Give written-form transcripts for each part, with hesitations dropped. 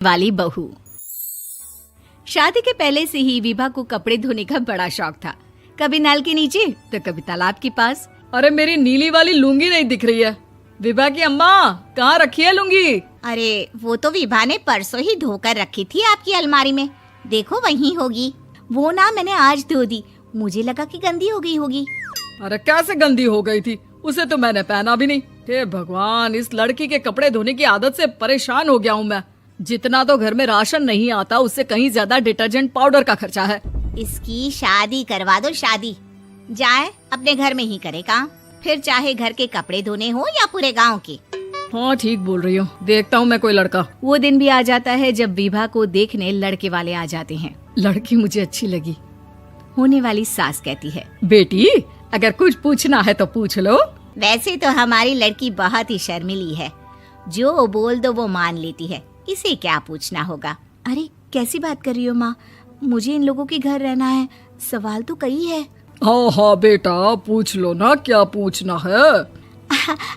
वाली बहू। शादी के पहले से ही विभा को कपड़े धोने का बड़ा शौक था। कभी नल के नीचे तो कभी तालाब के पास। अरे मेरी नीली वाली लुंगी नहीं दिख रही है। विभा की अम्मा, कहाँ रखी है लुंगी? अरे वो तो विभा ने परसों ही धोकर रखी थी आपकी अलमारी में, देखो वहीं होगी। वो ना मैंने आज धो दी, मुझे लगा कि गंदी हो गई होगी। अरे कैसे गंदी हो गई थी? उसे तो मैंने पहना भी नहीं। हे भगवान, इस लड़की के कपड़े धोने की आदत से परेशान हो गया हूँ मैं। जितना तो घर में राशन नहीं आता, उससे कहीं ज्यादा डिटर्जेंट पाउडर का खर्चा है। इसकी शादी करवा दो, शादी जाए अपने घर में ही करे काम, फिर चाहे घर के कपड़े धोने हो या पूरे गांव के। हाँ ठीक बोल रही हो, देखता हूँ मैं कोई लड़का। वो दिन भी आ जाता है जब विभा को देखने लड़के वाले आ जाते हैं। लड़की मुझे अच्छी लगी। होने वाली सास कहती है, बेटी अगर कुछ पूछना है तो पूछ लो। वैसे तो हमारी लड़की बहुत ही शर्मीली है, जो बोल दो वो मान लेती है, इसे क्या पूछना होगा। अरे कैसी बात कर रही हो माँ, मुझे इन लोगों के घर रहना है, सवाल तो कई है। हाँ हाँ बेटा, पूछ लो ना, क्या पूछना है।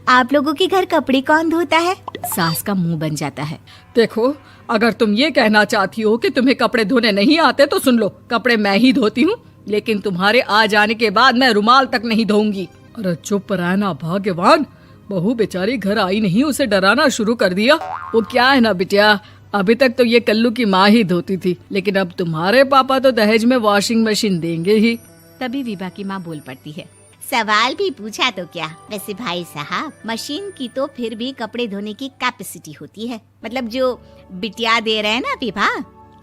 आप लोगों के घर कपड़े कौन धोता है? सास का मुंह बन जाता है। देखो, अगर तुम ये कहना चाहती हो कि तुम्हें कपड़े धोने नहीं आते तो सुन लो, कपड़े मैं ही धोती हूँ, लेकिन तुम्हारे आ जाने के बाद मैं रुमाल तक नहीं धोऊंगी। अरे चुप रहना भाग्यवान, बहू बेचारी घर आई नहीं, उसे डराना शुरू कर दिया। वो क्या है ना बिटिया, अभी तक तो ये कल्लू की माँ ही धोती थी, लेकिन अब तुम्हारे पापा तो दहेज में वॉशिंग मशीन देंगे ही। तभी विभा की माँ बोल पड़ती है, सवाल भी पूछा तो क्या। वैसे भाई साहब, मशीन की तो फिर भी कपड़े धोने की कैपेसिटी होती है। मतलब जो बिटिया दे रहे हैं ना विभा,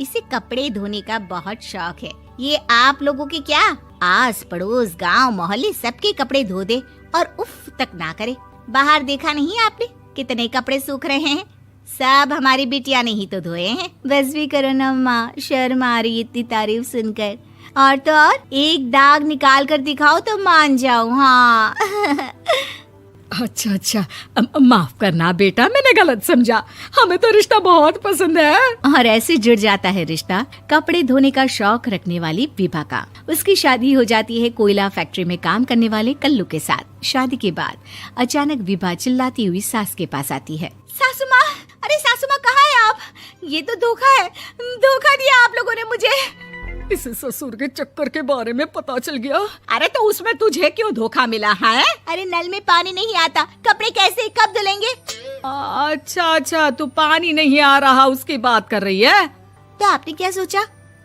इसे कपड़े धोने का बहुत शौक है। ये आप लोगों के क्या, आस पड़ोस गांव मोहल्ले सबके कपड़े धो दे और उफ तक ना करे। बाहर देखा नहीं आपने कितने कपड़े सूख रहे हैं? सब हमारी बिटिया ने ही तो धोए हैं। बस भी करो ना माँ, शर्म आ रही इतनी तारीफ सुनकर। और तो और एक दाग निकाल कर दिखाओ तो मान जाऊँ। हाँ अच्छा, माफ करना बेटा, मैंने गलत समझा। हमें तो रिश्ता बहुत पसंद है। और ऐसे जुड़ जाता है रिश्ता कपड़े धोने का शौक रखने वाली विभा का। उसकी शादी हो जाती है कोयला फैक्ट्री में काम करने वाले कल्लू के साथ। शादी के बाद अचानक विभा चिल्लाती हुई सास के पास आती है। सासू माँ, अरे सासू माँ कहाँ है आप? ये तो धोखा है, धोखा दिया आप लोगों ने मुझे। इसे ससुर के चक्कर के बारे में पता चल गया। अरे तो उसमें तुझे क्यों धोखा मिला है? अरे नल में पानी नहीं आता, कपड़े कैसे कब धुलेंगे? अच्छा, तू पानी नहीं आ रहा उसकी बात कर रही है। तो आपने क्या सोचा?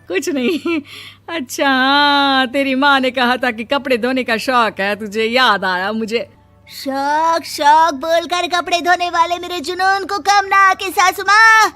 कुछ नहीं। अच्छा, तेरी माँ ने कहा था कि कपड़े धोने का शौक है तुझे, याद आया मुझे। शौक बोलकर कपड़े धोने वाले मेरे जुनून को कम ना आके सासू माँ,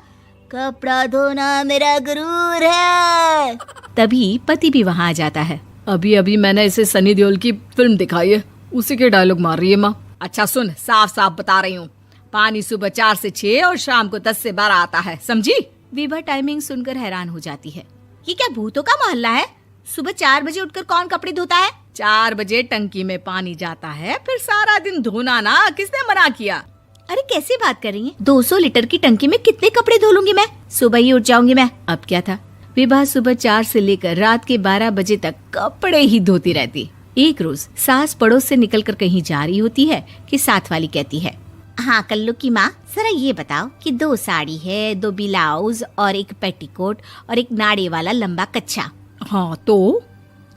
कपड़ा धोना मेरा गुरूर है। तभी पति भी वहाँ आ जाता है। अभी मैंने इसे सनी देओल की फिल्म दिखाई है, उसी के डायलॉग मार रही है माँ। अच्छा सुन, साफ साफ बता रही हूँ, पानी सुबह 4 से 6 और शाम को 10 से 12 आता है, समझी? विभा टाइमिंग सुनकर हैरान हो जाती है। ये क्या भूतों का मोहल्ला है? सुबह 4 बजे उठकर कौन कपड़े धोता है? 4 बजे टंकी में पानी जाता है, फिर सारा दिन धोना ना, किसने मना किया? अरे कैसी बात कर रही हैं? 200 लीटर की टंकी में कितने कपड़े धो लूंगी मैं? सुबह ही उठ जाऊंगी मैं। अब क्या था, विभा सुबह 4 से लेकर रात के 12 बजे तक कपड़े ही धोती रहती। एक रोज सास पड़ोस से निकलकर कहीं जा रही होती है कि साथ वाली कहती है, हाँ कल्लू की माँ, जरा ये बताओ कि 2 साड़ी है, 2 ब्लाउज और एक पेटीकोट और एक नाड़े वाला लंबा कच्छा। हाँ तो?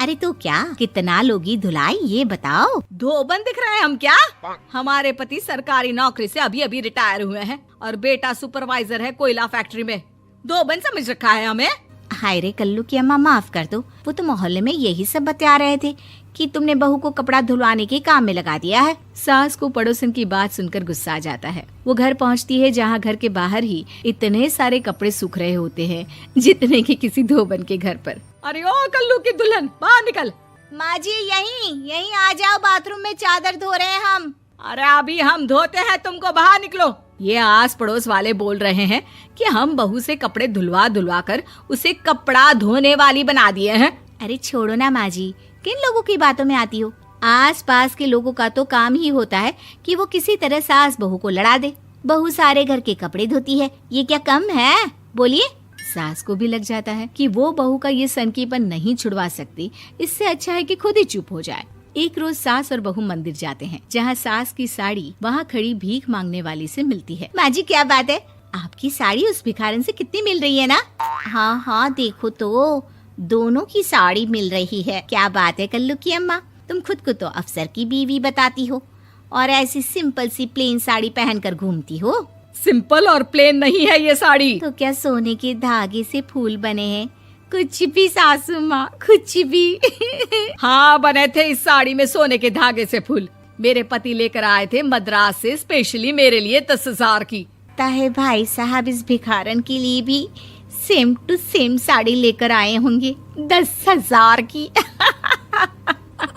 अरे तो क्या, कितना लोगी धुलाई ये बताओ। धोबन दिख रहे हैं हम क्या? हमारे पति सरकारी नौकरी से अभी रिटायर हुए हैं और बेटा सुपरवाइजर है कोयला फैक्ट्री में। धोबन समझ रखा है हमें? हाय रे कल्लू की अम्मा, माफ कर दो, वो तो मोहल्ले में यही सब बता रहे थे कि तुमने बहू को कपड़ा धुलवाने के काम में लगा दिया है। सास को पड़ोसन की बात सुनकर गुस्सा आ जाता है। वो घर पहुंचती है जहां घर के बाहर ही इतने सारे कपड़े सूख रहे होते हैं जितने कि किसी धोबन के घर पर। अरे ओ कल्लू की दुल्हन, बाहर निकल। माँ जी यहीं आ जाओ, बाथरूम में चादर धो रहे हैं हम। अरे अभी हम धोते हैं, तुमको बाहर निकलो। ये आस पड़ोस वाले बोल रहे हैं कि हम बहू से कपड़े धुलवा कर उसे कपड़ा धोने वाली बना दिए हैं। अरे छोड़ो ना माँ जी, किन लोगों की बातों में आती हो? आस पास के लोगों का तो काम ही होता है कि वो किसी तरह सास बहू को लड़ा दे। बहू सारे घर के कपड़े धोती है, ये क्या कम है? बोलिए। सास को भी लग जाता है कि वो बहू का ये सनकीपन नहीं छुड़वा सकती, इससे अच्छा है कि खुद ही चुप हो जाए। एक रोज सास और बहू मंदिर जाते हैं, जहाँ सास की साड़ी वहाँ खड़ी भीख मांगने वाली से मिलती है। माँ जी क्या बात है, आपकी साड़ी उस भिखारन से कितनी मिल रही है ना? हाँ हाँ देखो तो दोनों की साड़ी मिल रही है। क्या बात है कल्लू की अम्मा, तुम खुद को तो अफसर की बीवी बताती हो और ऐसी सिंपल सी प्लेन साड़ी पहनकर घूमती हो। सिंपल और प्लेन नहीं है ये साड़ी। तो क्या सोने के धागे से फूल बने हैं? कुछ भी सासू माँ, कुछ भी। हाँ बने थे इस साड़ी में सोने के धागे से फूल। मेरे पति लेकर आए थे मद्रास से स्पेशली मेरे लिए 10,000 की। ताहे भाई साहब इस भिखारन के लिए भी सेम टू सेम साड़ी लेकर आए होंगे 10,000 की।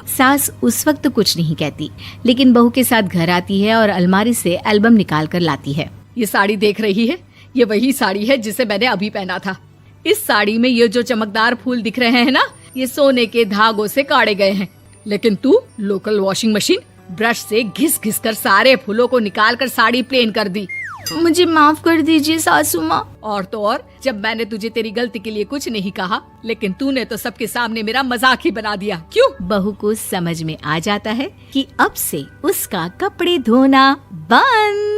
सास उस वक्त तो कुछ नहीं कहती, लेकिन बहू के साथ घर आती है और अलमारी से एल्बम निकाल कर लाती है। ये साड़ी देख रही है, ये वही साड़ी है जिसे मैंने अभी पहना था। इस साड़ी में ये जो चमकदार फूल दिख रहे हैं ना, ये सोने के धागों से काढ़े गए हैं। लेकिन तू लोकल वॉशिंग मशीन ब्रश से घिस घिस कर सारे फूलों को निकाल कर साड़ी प्लेन कर दी। मुझे माफ कर दीजिए सासू माँ। और तो और, जब मैंने तुझे तेरी गलती के लिए कुछ नहीं कहा, लेकिन तूने तो सबके सामने मेरा मजाक ही बना दिया। क्यों? बहू को समझ में आ जाता है कि अब से उसका कपड़े धोना बंद।